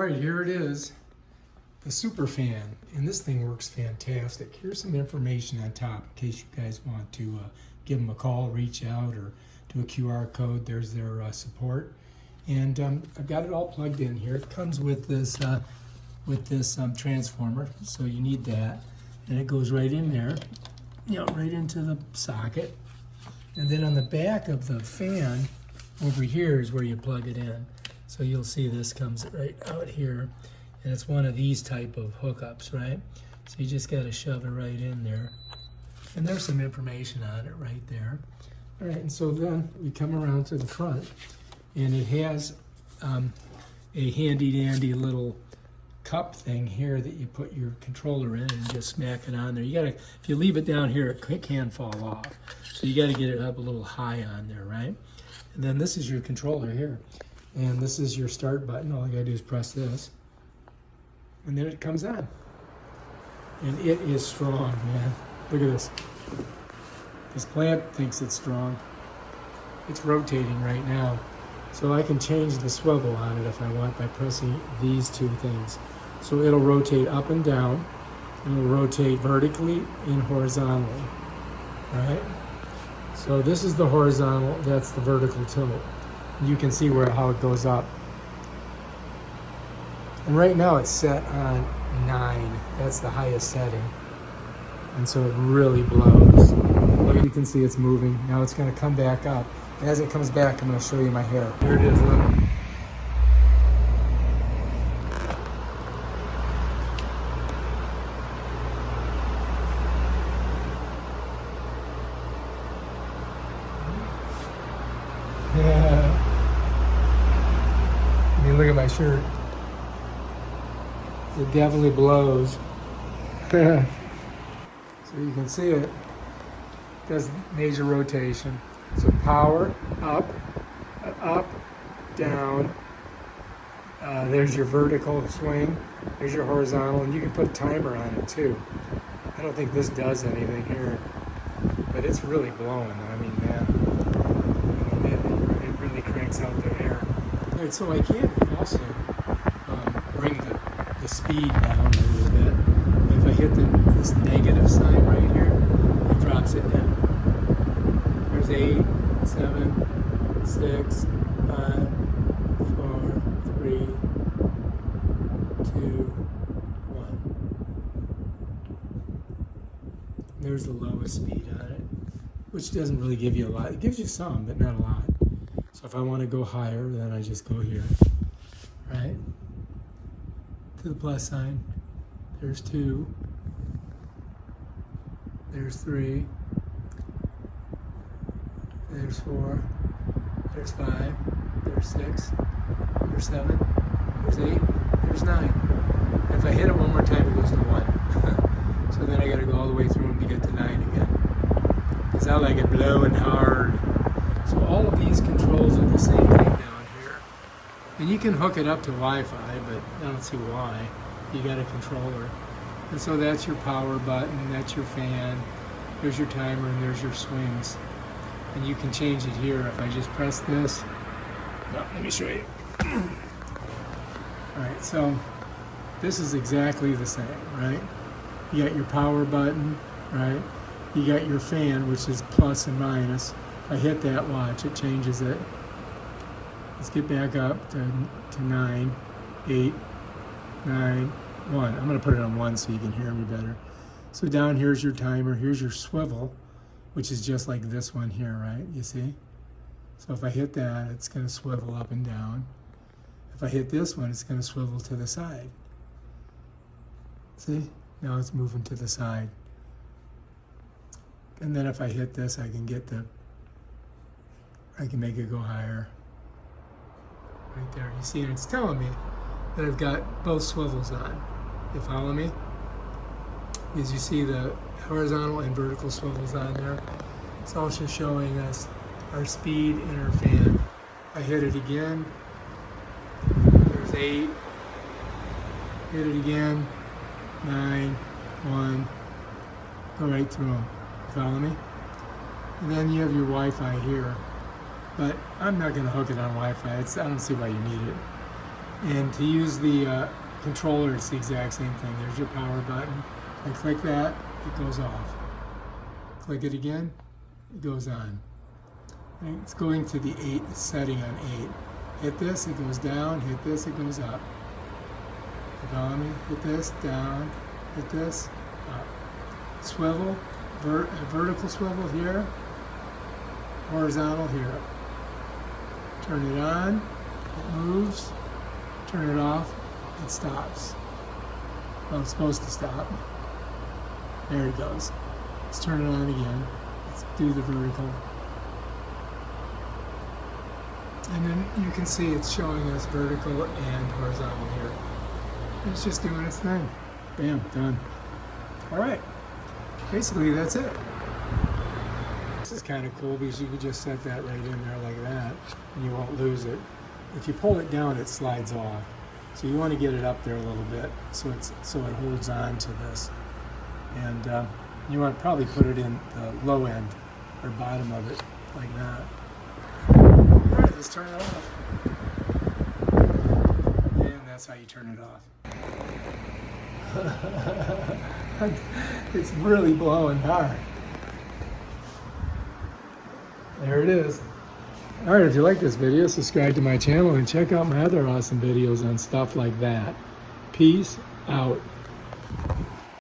All right, here it is, the super fan, and this thing works fantastic. Here's some information on top in case you guys want to give them a call, reach out, or do a QR code. There's their support, and I've got it all plugged in here. It comes with this transformer, so you need that, and it goes right in there, right into the socket. And then on the back of the fan over here is where you plug it in. So you'll see this comes right out here, and it's one of these type of hookups, right? So you just got to shove it right in there. And there's some information on it right there. All right, and so then we come around to the front, and it has a handy-dandy little cup thing here that you put your controller in and just smack it on there. You gotta, if you leave it down here, it can fall off. So you gotta get it up a little high on there, right? And then this is your controller here. And this is your start button. All you gotta do is press this. And then it comes on. And it is strong, man. Look at this. This plant thinks it's strong. It's rotating right now. So I can change the swivel on it if I want by pressing these two things. So it'll rotate up and down. It'll rotate vertically and horizontally, right? So this is the horizontal, that's the vertical tilt. You can see how it goes up. And right now it's set on 9. That's the highest setting. And so it really blows. Look, you can see it's moving. Now it's going to come back up. And as it comes back, I'm going to show you my hair. Here it is, look. Yeah. I mean, look at my shirt. It definitely blows. So you can see it does major rotation. So power, up, down. There's your vertical swing. There's your horizontal, and you can put a timer on it too. I don't think this does anything here, but it's really blowing. I mean, man, it really cranks out the air. All right, so I can also bring the speed down a little bit. If I hit this negative sign right here, it drops it down. There's 8, 7, 6, 5, 4, 3, 2, 1. There's the lowest speed on it, which doesn't really give you a lot. It gives you some, but not a lot. So if I want to go higher, then I just go here, right? To the plus sign. There's 2. There's 3. There's 4. There's 5. There's 6. There's 7. There's 8. There's 9. If I hit it one more time, it goes to 1. So then I got to go all the way through them to get to 9 again. Because I like it blowing hard. So all of these controls are the same thing down here. And you can hook it up to Wi-Fi, but I don't see why. You got a controller. And so that's your power button, that's your fan, there's your timer, and there's your swings. And you can change it here. If I just press this, let me show you. All right, so this is exactly the same, right? You got your power button, right? You got your fan, which is plus and minus. If I hit that, watch, it changes it. Let's get back up to 9, 8, 9, 1. I'm going to put it on 1 so you can hear me better. So down here's your timer, here's your swivel, which is just like this one here, right? You see? So if I hit that, it's going to swivel up and down. If I hit this one, it's going to swivel to the side. See? Now it's moving to the side. And then if I hit this, I can make it go higher. Right there, you see, and it's telling me that I've got both swivels on. You follow me? As you see the horizontal and vertical swivels on there. It's also showing us our speed and our fan. I hit it again. There's 8. Hit it again. 9, 1. Go right through them. Follow me? And then you have your Wi-Fi here. But I'm not going to hook it on Wi-Fi. I don't see why you need it. And to use the controller, it's the exact same thing. There's your power button. I click that, it goes off. Click it again, it goes on. And it's going to the 8 setting on 8. Hit this, it goes down. Hit this, it goes up. You follow me? Hit this, down. Hit this, up. Swivel, vertical swivel here, horizontal here. Turn it on, it moves. Turn it off, it stops. Well, it's supposed to stop. There it goes. Let's turn it on again. Let's do the vertical. And then you can see it's showing us vertical and horizontal here. It's just doing its thing. Bam, done. All right, basically that's it. This is kind of cool because you can just set that right in there like that and you won't lose it. If you pull it down, it slides off. So you want to get it up there a little bit so it holds on to this. And you want to probably put it in the low end or bottom of it like that. All right, let's turn it off. And that's how you turn it off. It's really blowing hard. There it is. All right, if you like this video, subscribe to my channel and check out my other awesome videos on stuff like that. Peace out.